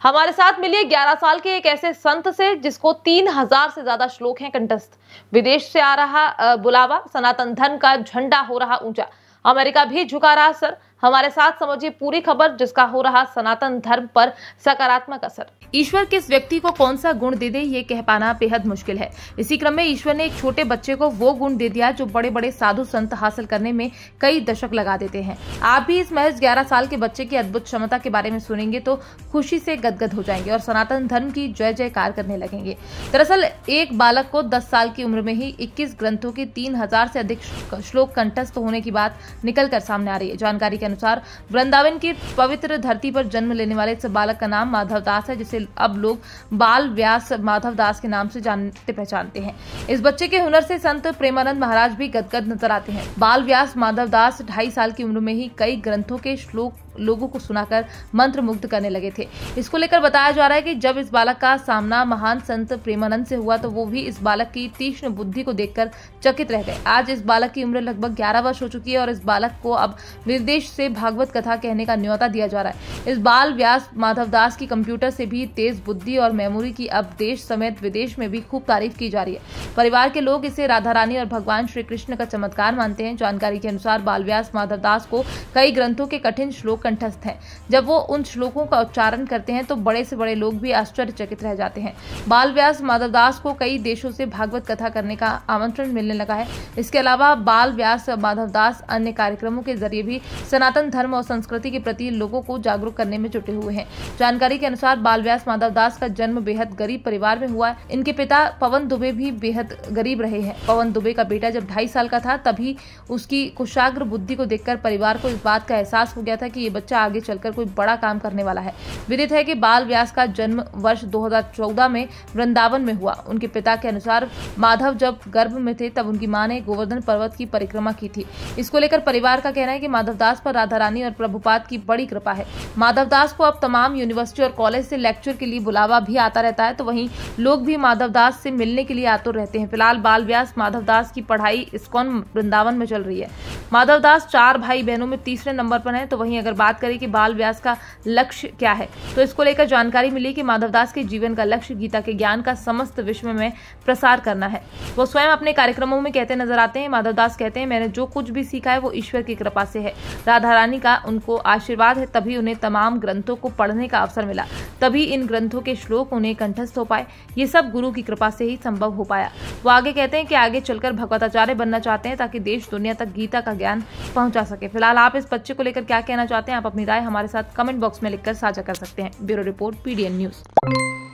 हमारे साथ मिलिए 11 साल के एक ऐसे संत से जिसको 3000 से ज्यादा श्लोक हैं कंठस्थ। विदेश से आ रहा बुलावा, सनातन धर्म का झंडा हो रहा ऊंचा, अमेरिका भी झुका रहा सर। हमारे साथ समझिए पूरी खबर जिसका हो रहा सनातन धर्म पर सकारात्मक असर। ईश्वर किस व्यक्ति को कौन सा गुण दे दे ये कह पाना बेहद मुश्किल है। इसी क्रम में ईश्वर ने एक छोटे बच्चे को वो गुण दे दिया जो बड़े बड़े साधु संत हासिल करने में कई दशक लगा देते हैं। आप भी इस महज 11 साल के बच्चे की अद्भुत क्षमता के बारे में सुनेंगे तो खुशी से गदगद हो जाएंगे और सनातन धर्म की जय जयकार करने लगेंगे। दरअसल एक बालक को 10 साल की उम्र में ही 21 ग्रंथों के 3000 से अधिक श्लोक कंठस्थ होने की बात निकलकर सामने आ रही है। जानकारी के अनुसार वृंदावन की पवित्र धरती पर जन्म लेने वाले इस बालक का नाम माधव दास है, जिसे अब लोग बाल व्यास माधव दास के नाम से जानते पहचानते हैं। इस बच्चे के हुनर से संत प्रेमानंद महाराज भी गदगद नजर आते हैं। बाल व्यास माधव दास 2.5 साल की उम्र में ही कई ग्रंथों के श्लोक लोगों को सुनाकर मंत्र मुग्ध करने लगे थे। इसको लेकर बताया जा रहा है कि जब इस बालक का सामना महान संत प्रेमानंद से हुआ तो वो भी इस बालक की तीक्ष्ण बुद्धि को देखकर चकित रह गए। आज इस बालक की उम्र लगभग 11 वर्ष हो चुकी है और इस बालक को अब विदेश से भागवत कथा कहने का न्योता दिया जा रहा है। इस बाल व्यास माधव दास की कंप्यूटर से भी तेज बुद्धि और मेमोरी की अब देश समेत विदेश में भी खूब तारीफ की जा रही है। परिवार के लोग इसे राधा रानी और भगवान श्री कृष्ण का चमत्कार मानते हैं। जानकारी के अनुसार बाल व्यास माधव दास को कई ग्रंथों के कठिन श्लोक कंठस्थ हैं। जब वो उन श्लोकों का उच्चारण करते हैं तो बड़े से बड़े लोग भी आश्चर्यचकित रह जाते हैं। बाल व्यास माधव दास को कई देशों से भागवत कथा करने का आमंत्रण मिलने लगा है। इसके अलावा बाल व्यास माधव दास अन्य कार्यक्रमों के जरिए भी सनातन धर्म और संस्कृति के प्रति लोगों को जागरूक करने में जुटे हुए हैं। जानकारी के अनुसार बाल व्यास माधव दास का जन्म बेहद गरीब परिवार में हुआ है। इनके पिता पवन दुबे भी बेहद गरीब रहे हैं। पवन दुबे का बेटा जब 2.5 साल का था तभी उसकी कुशाग्र बुद्धि को देखकर परिवार को इस बात का एहसास हो गया था कि ये बच्चा आगे चलकर कोई बड़ा काम करने वाला है। विदित है कि बाल व्यास का जन्म वर्ष 2014 में वृंदावन में हुआ। उनके पिता के अनुसार माधव जब गर्भ में थे तब उनकी मां ने गोवर्धन पर्वत की परिक्रमा की थी। इसको लेकर परिवार का कहना है कि माधव दास पर राधा रानी और प्रभुपाद की बड़ी कृपा है। माधव दास को अब तमाम यूनिवर्सिटी और कॉलेज से लेक्चर के लिए बुलावा भी आता रहता है, तो वहीं लोग भी माधव दास से मिलने के लिए आतुर रहते हैं। फिलहाल बाल व्यास माधव दास की पढ़ाई इस्कॉन वृंदावन में चल रही है। माधव दास 4 भाई बहनों में तीसरे नंबर पर है। तो वहीं अगर बात करें कि बाल व्यास का लक्ष्य क्या है तो इसको लेकर जानकारी मिली कि माधव दास के जीवन का लक्ष्य गीता के ज्ञान का समस्त विश्व में प्रसार करना है। वो स्वयं अपने कार्यक्रमों में कहते नजर आते हैं। माधव दास कहते हैं, मैंने जो कुछ भी सीखा है वो ईश्वर की कृपा से है। राधा रानी का उनको आशीर्वाद है, तभी उन्हें तमाम ग्रंथों को पढ़ने का अवसर मिला, तभी इन ग्रंथों के श्लोक उन्हें कंठस्थ हो पाए। ये सब गुरु की कृपा से ही संभव हो पाया। वो आगे कहते हैं कि आगे चलकर भगवताचार्य बनना चाहते हैं ताकि देश दुनिया तक गीता का ज्ञान पहुंचा सके। फिलहाल आप इस बच्चे को लेकर क्या कहना चाहते हैं? आप अपनी राय हमारे साथ कमेंट बॉक्स में लिखकर साझा कर सकते हैं। Bureau report, PDN news.